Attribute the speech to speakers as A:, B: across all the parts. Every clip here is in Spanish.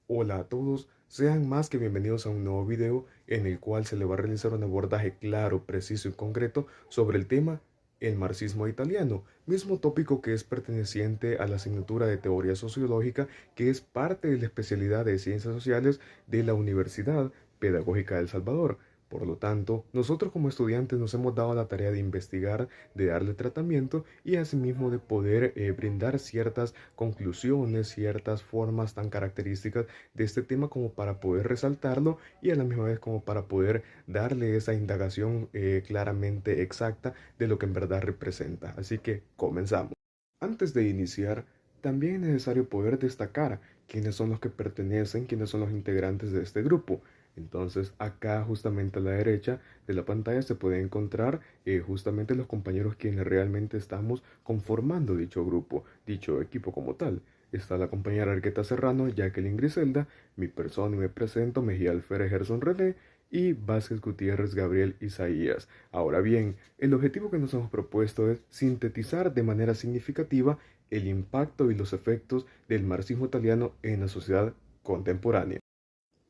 A: Hola a todos, sean más que bienvenidos a un nuevo video en el cual se le va a realizar un abordaje claro, preciso y concreto sobre el tema el marxismo italiano, mismo tópico que es perteneciente a la asignatura de teoría sociológica que es parte de la especialidad de ciencias sociales de la Universidad Pedagógica de El Salvador. Por lo tanto, nosotros como estudiantes nos hemos dado la tarea de investigar, de darle tratamiento y asimismo de poder brindar ciertas conclusiones, ciertas formas tan características de este tema como para poder resaltarlo y a la misma vez como para poder darle esa indagación claramente exacta de lo que en verdad representa. Así que comenzamos. Antes de iniciar, también es necesario poder destacar quiénes son los que pertenecen, quiénes son los integrantes de este grupo. Entonces, acá justamente a la derecha de la pantalla se puede encontrar justamente los compañeros quienes realmente estamos conformando dicho grupo, dicho equipo como tal. Está la compañera Arqueta Serrano, Jacqueline Griselda, mi persona y me presento, Mejía Alférez Gerson René y Vázquez Gutiérrez Gabriel Isaías. Ahora bien, el objetivo que nos hemos propuesto es sintetizar de manera significativa el impacto y los efectos del marxismo italiano en la sociedad contemporánea.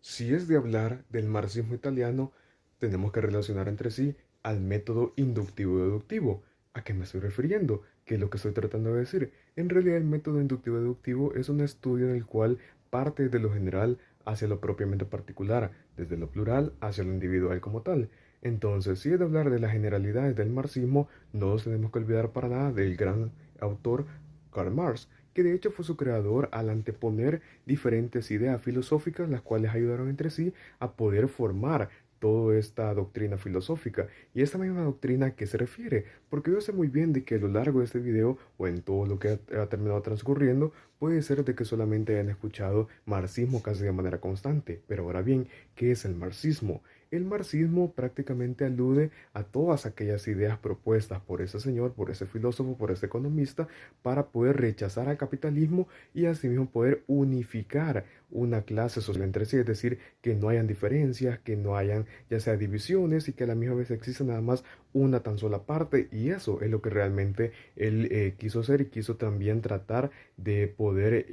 A: Si es de hablar del marxismo italiano, tenemos que relacionar entre sí al método inductivo-deductivo. ¿A qué me estoy refiriendo? ¿Qué es lo que estoy tratando de decir? En realidad el método inductivo-deductivo es un estudio en el cual parte de lo general hacia lo propiamente particular, desde lo plural hacia lo individual como tal. Entonces, si es de hablar de las generalidades del marxismo, no nos tenemos que olvidar para nada del gran autor Karl Marx, que de hecho fue su creador al anteponer diferentes ideas filosóficas, las cuales ayudaron entre sí a poder formar toda esta doctrina filosófica. Y esta misma doctrina a qué se refiere, porque yo sé muy bien de que a lo largo de este video o en todo lo que ha terminado transcurriendo, puede ser de que solamente hayan escuchado marxismo casi de manera constante. Pero ahora bien, ¿qué es el marxismo? El marxismo prácticamente alude a todas aquellas ideas propuestas por ese señor, por ese filósofo, por ese economista, para poder rechazar al capitalismo y asimismo poder unificar una clase social entre sí, es decir, que no hayan diferencias, que no hayan ya sea divisiones y que a la misma vez exista nada más una tan sola parte y eso es lo que realmente él quiso hacer y quiso también tratar de poder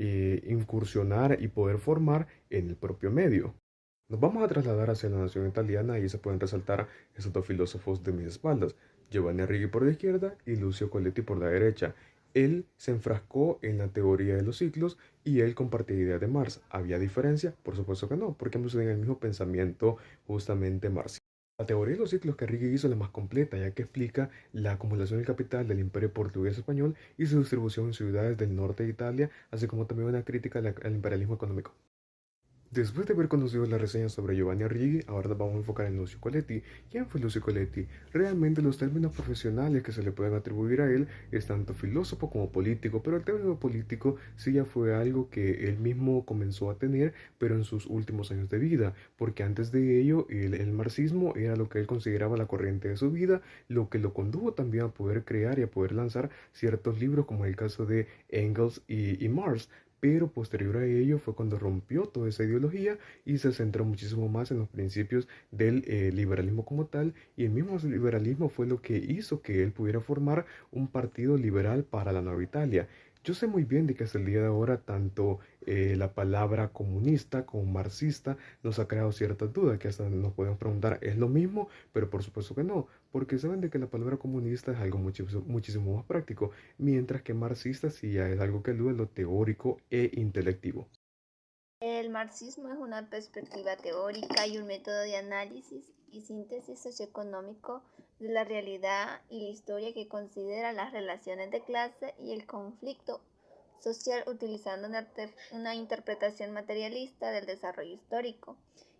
A: incursionar y poder formar en el propio medio. Nos vamos a trasladar hacia la nación italiana y se pueden resaltar esos dos filósofos de mis espaldas, Giovanni Arrighi por la izquierda y Lucio Coletti por la derecha. Él se enfrascó en la teoría de los ciclos y él compartía ideas de Marx. ¿Había diferencia? Por supuesto que no, porque ambos tenían el mismo pensamiento justamente marxista. La teoría de los ciclos que Arrighi hizo es la más completa, ya que explica la acumulación del capital del imperio portugués español y su distribución en ciudades del norte de Italia, así como también una crítica al imperialismo económico. Después de haber conocido la reseña sobre Giovanni Arrighi, ahora nos vamos a enfocar en Lucio Coletti. ¿Quién fue Lucio Coletti? Realmente los términos profesionales que se le pueden atribuir a él es tanto filósofo como político, pero el término político sí ya fue algo que él mismo comenzó a tener, pero en sus últimos años de vida, porque antes de ello el marxismo era lo que él consideraba la corriente de su vida, lo que lo condujo también a poder crear y a poder lanzar ciertos libros como el caso de Engels y Marx, pero posterior a ello fue cuando rompió toda esa ideología y se centró muchísimo más en los principios del liberalismo como tal, y el mismo liberalismo fue lo que hizo que él pudiera formar un partido liberal para la Nueva Italia. Yo sé muy bien de que hasta el día de ahora tanto la palabra comunista como marxista nos ha creado ciertas dudas, que hasta nos podemos preguntar, ¿es lo mismo? Pero por supuesto que no, porque saben de que la palabra comunista es algo muchísimo, muchísimo más práctico, mientras que marxista sí ya es algo que alude a lo teórico e intelectivo.
B: El marxismo es una perspectiva teórica y un método de análisis y síntesis socioeconómico de la realidad y la historia que considera las relaciones de clase y el conflicto social utilizando una interpretación materialista del desarrollo histórico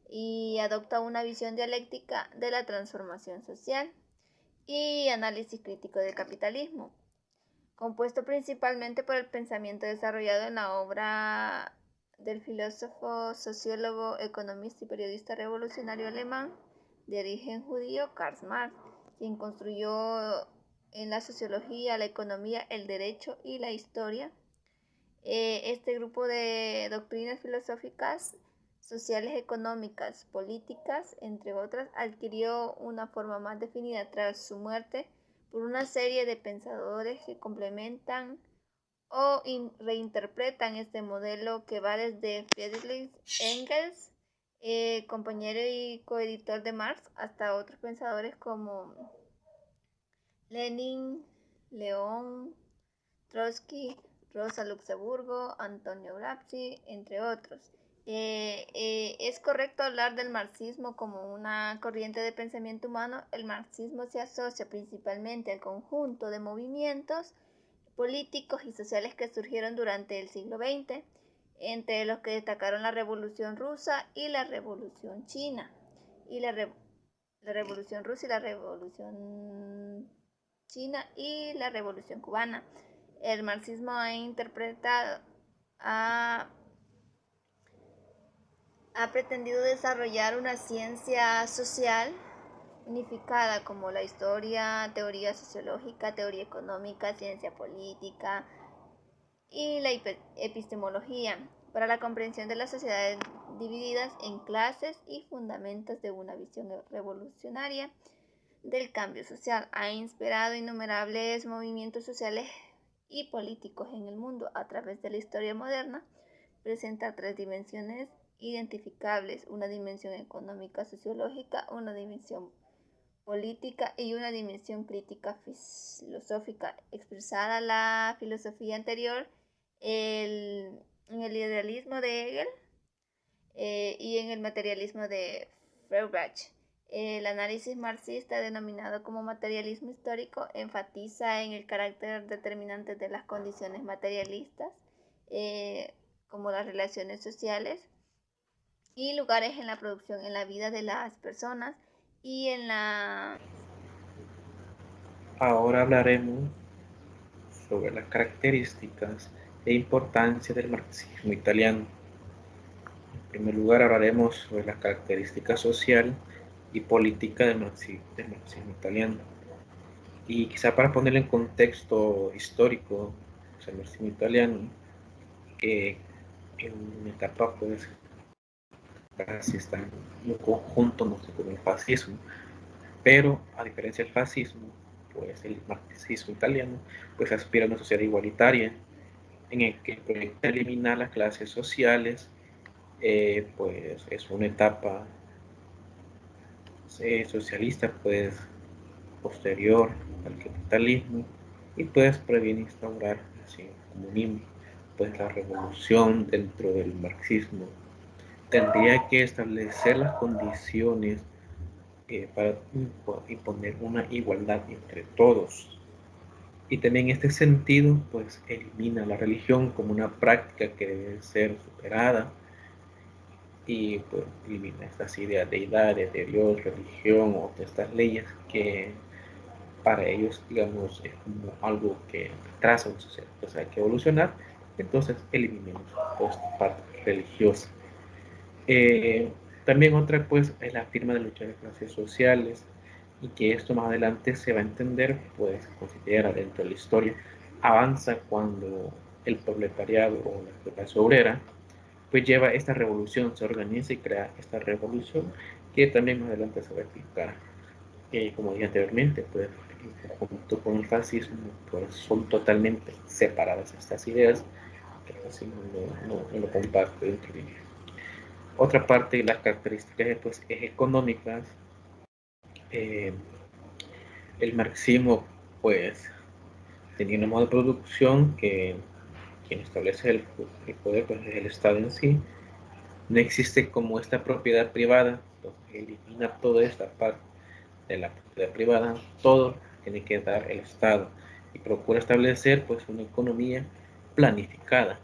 B: y adopta una visión dialéctica de la transformación social y análisis crítico del capitalismo, compuesto principalmente por el pensamiento desarrollado en la obra del filósofo, sociólogo, economista y periodista revolucionario alemán de origen judío Karl Marx, quien construyó en la sociología, la economía, el derecho y la historia este grupo de doctrinas filosóficas, sociales, económicas, políticas, entre otras, adquirió una forma más definida tras su muerte por una serie de pensadores que complementan reinterpretan este modelo que va desde Friedrich Engels, compañero y coeditor de Marx, hasta otros pensadores como Lenin, León Trotsky, Rosa Luxemburgo, Antonio Gramsci, entre otros. Es correcto hablar del marxismo como una corriente de pensamiento humano. El marxismo se asocia principalmente al conjunto de movimientos políticos y sociales que surgieron durante el siglo XX, entre los que destacaron la Revolución Rusa y la Revolución China, y la Revolución Rusa y la Revolución China y la Revolución Cubana. El marxismo ha, ha pretendido desarrollar una ciencia social unificada como la historia, teoría sociológica, teoría económica, ciencia política y la epistemología para la comprensión de las sociedades divididas en clases y fundamentos de una visión revolucionaria del cambio social. Ha inspirado innumerables movimientos sociales y políticos en el mundo a través de la historia moderna. Presenta tres dimensiones identificables: una dimensión económica sociológica, una dimensión política y una dimensión crítica filosófica. Expresada la filosofía anterior en el idealismo de Hegel y en el materialismo de Feuerbach. El análisis marxista, denominado como materialismo histórico, enfatiza en el carácter determinante de las condiciones materialistas, como las relaciones sociales y lugares en la producción, en la vida de las personas y en la...
C: Ahora hablaremos sobre las características e importancia del marxismo italiano. En primer lugar, hablaremos sobre la característica social y política del marxismo italiano. Y quizá para ponerlo en contexto histórico, pues, el marxismo italiano, en una etapa pues casi está en un conjunto, no sé, con el fascismo, pero a diferencia del fascismo, pues el marxismo italiano pues aspira a una sociedad igualitaria en el que proyecta eliminar las clases sociales. Pues es una etapa socialista pues posterior al capitalismo y pues previene instaurar así, el comunismo. Pues la revolución dentro del marxismo tendría que establecer las condiciones para imponer una igualdad entre todos. Y también en este sentido, pues elimina la religión como una práctica que debe ser superada y pues elimina estas ideas de deidades, de Dios, religión o de estas leyes que para ellos, digamos, es como algo que retrasa una sociedad. Entonces hay que evolucionar, entonces eliminemos toda esta parte religiosa. Eh, También otra pues es la firma de lucha de clases sociales y que esto más adelante se va a entender, pues se considera dentro de la historia, avanza cuando el proletariado o la clase obrera pues lleva esta revolución, se organiza y crea esta revolución que también más adelante se va a explicar. Como dije anteriormente, pues junto con el fascismo pues son totalmente separadas estas ideas, que el fascismo no lo comparte dentro de ellos. Otra parte de las características pues, es económicas. Eh, el marxismo pues tenía un modo de producción que quien establece el poder pues, es el Estado en sí. No existe como esta propiedad privada, entonces elimina toda esta parte de la propiedad privada, todo tiene que dar el Estado y procura establecer pues una economía planificada.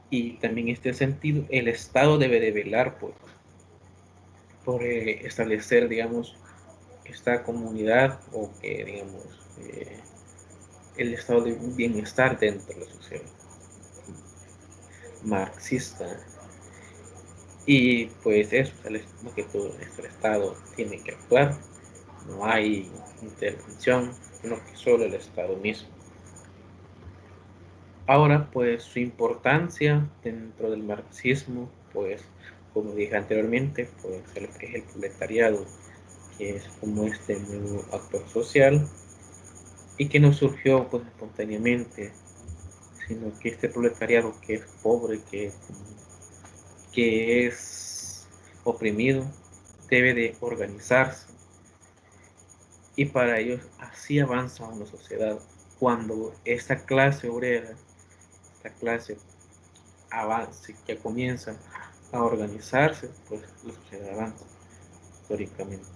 C: Y también en este sentido el Estado debe de velar por establecer, digamos, esta comunidad o que, digamos, el estado de bienestar dentro de la sociedad marxista. Y pues eso, lo que todo el Estado tiene que actuar, no hay intervención, sino que solo el Estado mismo. Ahora, pues su importancia dentro del marxismo, pues como dije anteriormente, pues es el proletariado, que es como este nuevo actor social y que no surgió pues espontáneamente, sino que este proletariado que es pobre, que es oprimido, debe de organizarse, y para ellos así avanza una sociedad. Cuando esta clase obrera, esta clase avance, que comienza a organizarse, pues la sociedad avanza históricamente.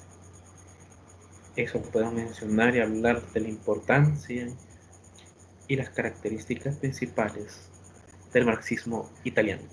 C: Eso podemos mencionar y hablar de la importancia y las características principales del marxismo italiano.